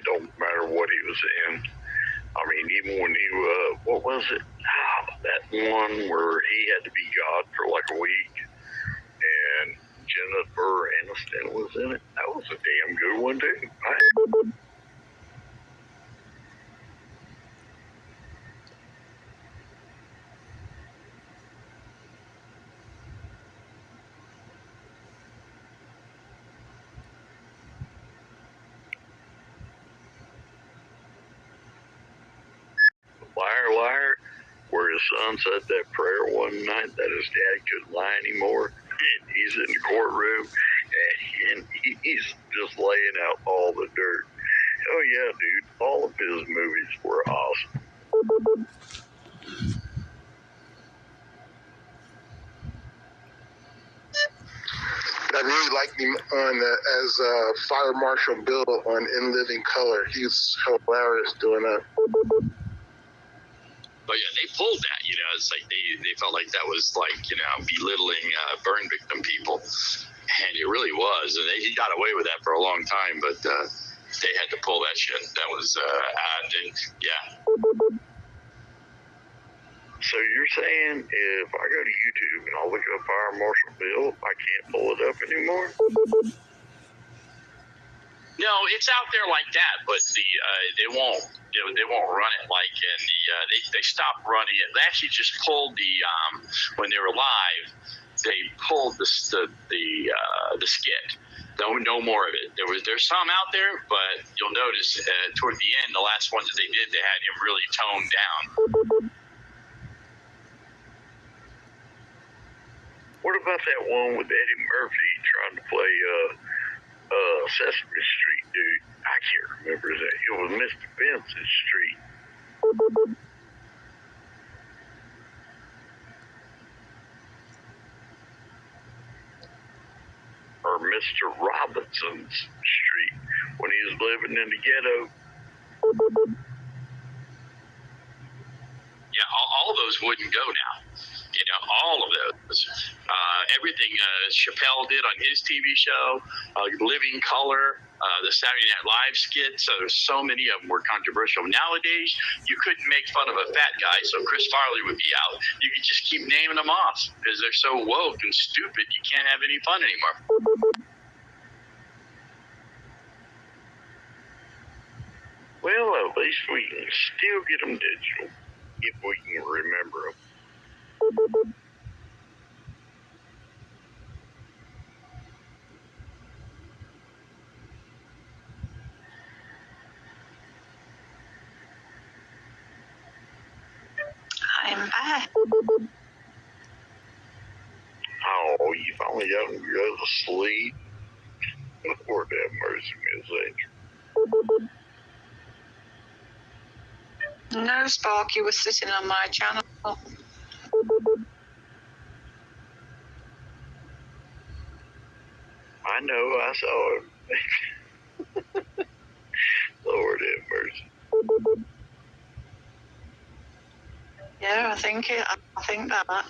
it don't matter what he was in. I mean, even when he, what was it? That one where he had to be God for like a week, and Jennifer Aniston was in it. That was a damn good one too. Liar, liar, where his son said that prayer one night that his dad couldn't lie anymore. And he's in the courtroom and he's just laying out all the dirt. Oh yeah, dude, all of his movies were awesome. I really liked him on as Fire Marshal Bill on In Living Color. He's hilarious doing that. But yeah, they pulled that, it's like they felt like that was like, belittling burn victim people. And it really was. And he got away with that for a long time, but they had to pull that shit. That was, yeah. So you're saying if I go to YouTube and I'll look up Fire Marshal Bill, I can't pull it up anymore? No, it's out there like that, but they won't run it like in the they stopped running it. They actually just pulled the when they were live, they pulled the skit. No more of it. There's some out there, but you'll notice toward the end, the last ones that they did, they had him really toned down. What about that one with Eddie Murphy trying to play Sesame Street, dude? I can't remember that. It was Mr. Vincent Street. Or Mr. Robinson's Street when he was living in the ghetto. Yeah, all of those wouldn't go now. All of those. Everything Chappelle did on his TV show, Living Color, the Saturday Night Live skits. So there's so many of them were controversial. Nowadays, you couldn't make fun of a fat guy, so Chris Farley would be out. You could just keep naming them off because they're so woke and stupid. You can't have any fun anymore. Well, at least we can still get them digital if we can remember them. I'm back. Oh, you finally got them to go to sleep? Lord have mercy, Miss Angel. No, Sparky was sitting on my channel. I know, I saw it. Lord have mercy. Yeah, I think that.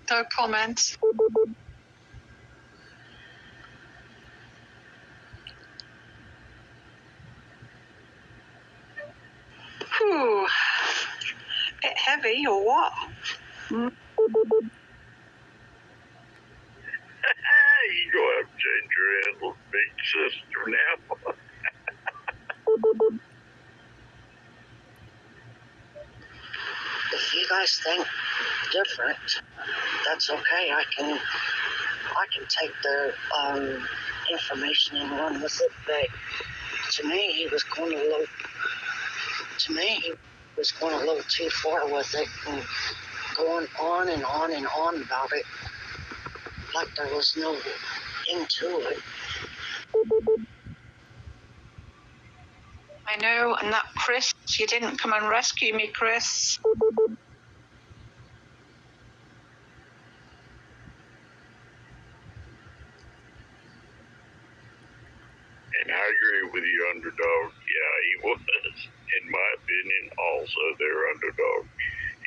No comment. Whew. Bit heavy or what? You go have Ginger Handle's big sister now. If you guys think different, that's okay. I can take the information and run with it. But to me, he was going a little too far with it and going on and on and on about it, like there was no end to it. I know, and that Chris, you didn't come and rescue me, Chris. And I agree with you, Underdog. Yeah, he was, in my opinion, also their underdog.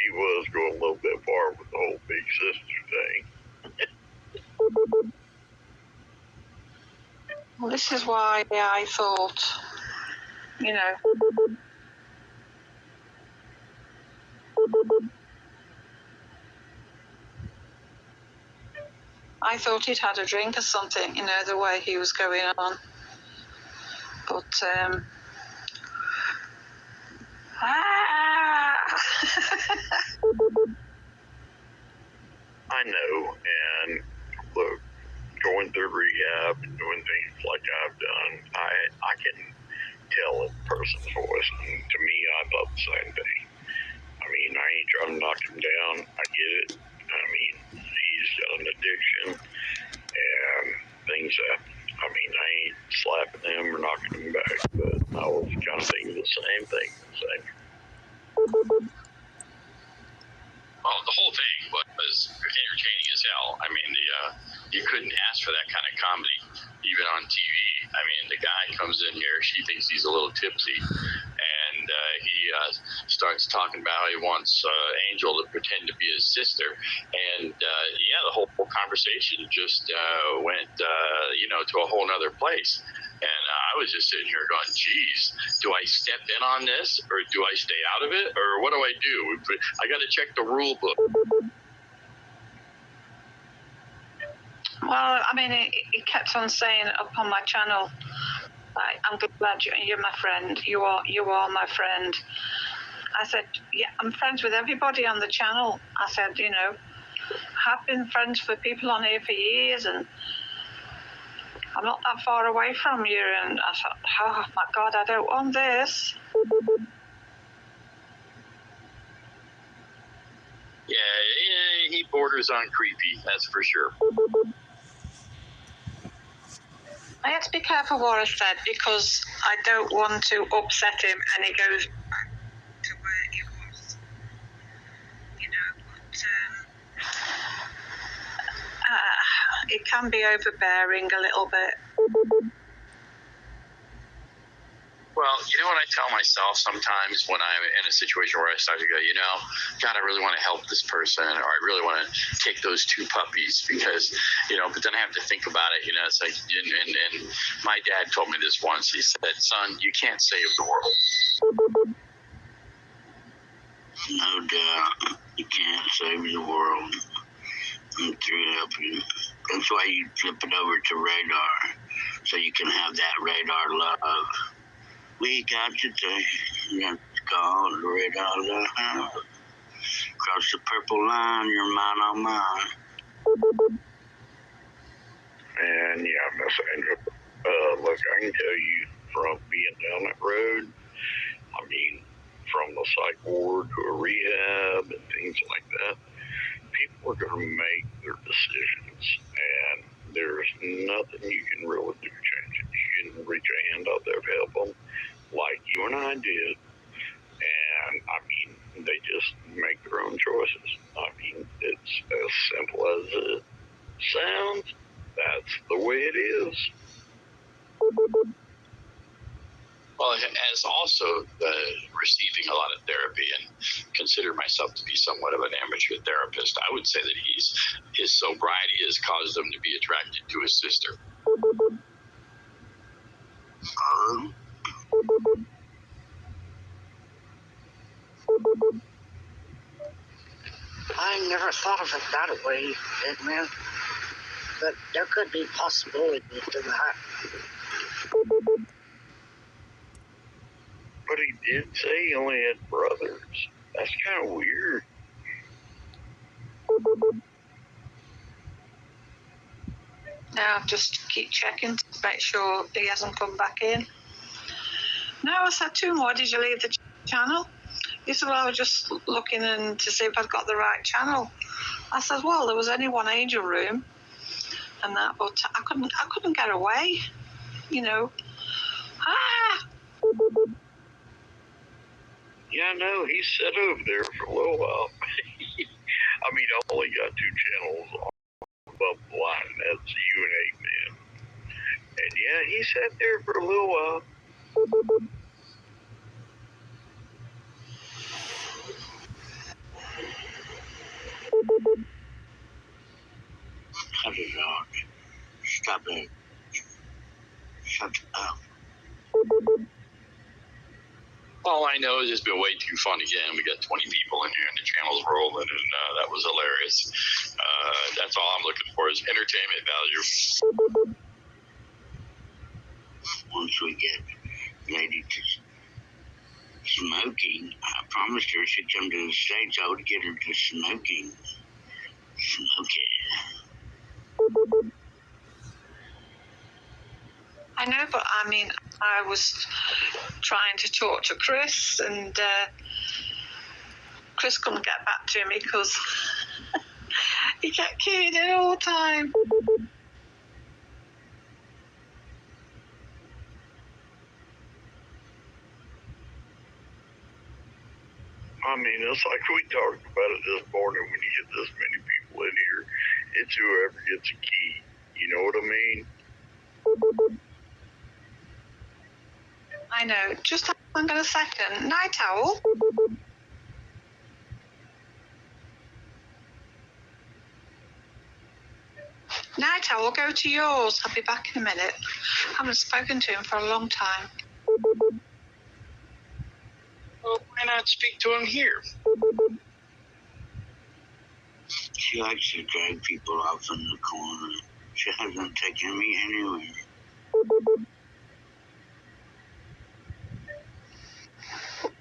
He was going a little bit far with the whole big sister thing. Well, This is why I thought, I thought he'd had a drink or something, the way he was going on. But, I know, and look, going through rehab and doing things like I've done, I can tell a person's voice, and to me, I thought the same thing. I mean, I ain't trying to knock him down. I get it. I mean, he's got an addiction, and things happen. I mean, I ain't slapping him or knocking him back, but I was kind of thinking the same thing. Well, the whole thing was entertaining as hell. I mean, you couldn't ask for that kind of comedy, even on TV. I mean, the guy comes in here, she thinks he's a little tipsy, and he starts talking about how he wants Angel to pretend to be his sister, and the whole conversation just went, to a whole nother place. And I was just sitting here going, geez, do I step in on this or do I stay out of it? Or what do I do? I got to check the rule book. well, I mean, he kept on saying up on my channel, I'm glad you're my friend. You are my friend. I said, yeah, I'm friends with everybody on the channel. I said, have been friends with people on here for years, and I'm not that far away from you. And I thought, oh my God, I don't want this. Yeah, he borders on creepy, that's for sure. I had to be careful what I said because I don't want to upset him, and he goes back to where he was. But it can be overbearing a little bit. Well, what I tell myself sometimes when I'm in a situation where I start to go, God, I really want to help this person, or I really want to take those two puppies because, but then I have to think about it, it's like, and my dad told me this once. He said, son, you can't save the world. No doubt. You can't save the world. I'm through helping. That's why you flip it over to radar, so you can have that radar love. We got you there. It's called radar love. Cross the purple line, you're mine on mine. And Miss Angel, look, I can tell you from being down that road, I mean, from the psych ward to a rehab and things like that, people are going to make their decisions, and there's nothing you can really do to change it. You can reach a hand out there to help them, like you and I did, and I mean, they just make their own choices. I mean, it's as simple as it sounds. That's the way it is. Well, as also receiving a lot of therapy and consider myself to be somewhat of an amateur therapist, I would say that his sobriety has caused him to be attracted to his sister. I never thought of it that way, man. But there could be possibility to that. But he did say he only had brothers. That's kind of weird. Now just keep checking to make sure he hasn't come back in. No, I said to him, why did you leave the channel? He said, well, I was just looking in to see if I'd got the right channel. I said, well, there was only one Angel room and that, but I couldn't get away, Yeah, no, he sat over there for a little while. I mean, I only got 2 channels above the line, and that's you and 8 Man. And yeah, he sat there for a little while. Cut it out. Stop it. Shut up. All I know is it's been way too fun again. We got 20 people in here and the channel's rolling, and that was hilarious. That's all I'm looking for is entertainment value. Once we get Lady to smoking, I promised her she'd come to the States. I would get her to smoking. I know, but I mean, I was trying to talk to Chris, and Chris couldn't get back to me because he kept keying in all the time. I mean, it's like we talked about it this morning. When you get this many people in here, it's whoever gets a key. You know what I mean? I know. Just hang on a second. Night Owl. Night Owl, go to yours. I'll be back in a minute. I haven't spoken to him for a long time. Well, why not speak to him here? She likes to drag people off in the corner. She hasn't taken me anywhere.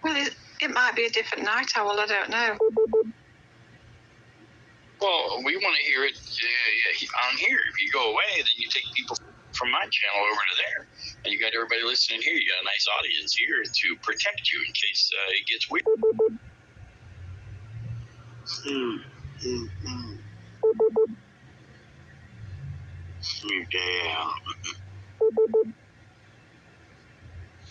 Well, it might be a different Night Owl. I don't know. Well, we want to hear it on here. If you go away, then you take people from my channel over to there. And you got everybody listening here. You got a nice audience here to protect you in case it gets weird. Your day out.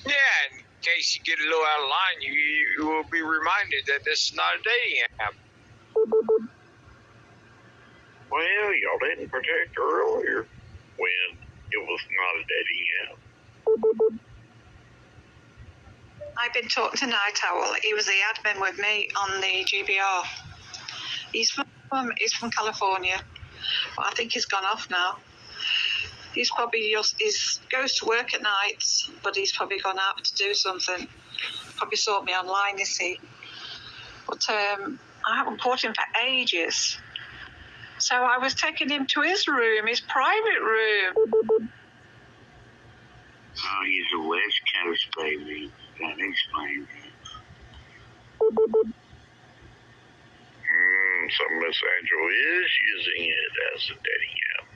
Yeah, in case you get a little out of line, you will be reminded that this is not a dating app. Well, y'all didn't protect her earlier when it was not a dating app. I've been talking to Night Owl. He was the admin with me on the GBR. He's from California, but I think he's gone off now. He's probably goes to work at nights, but he's probably gone out to do something. Probably saw me online, you see. But I haven't caught him for ages. So I was taking him to his room, his private room. Oh, he's a West Coast baby. That explains it. So Miss Angel is using it as a dating app.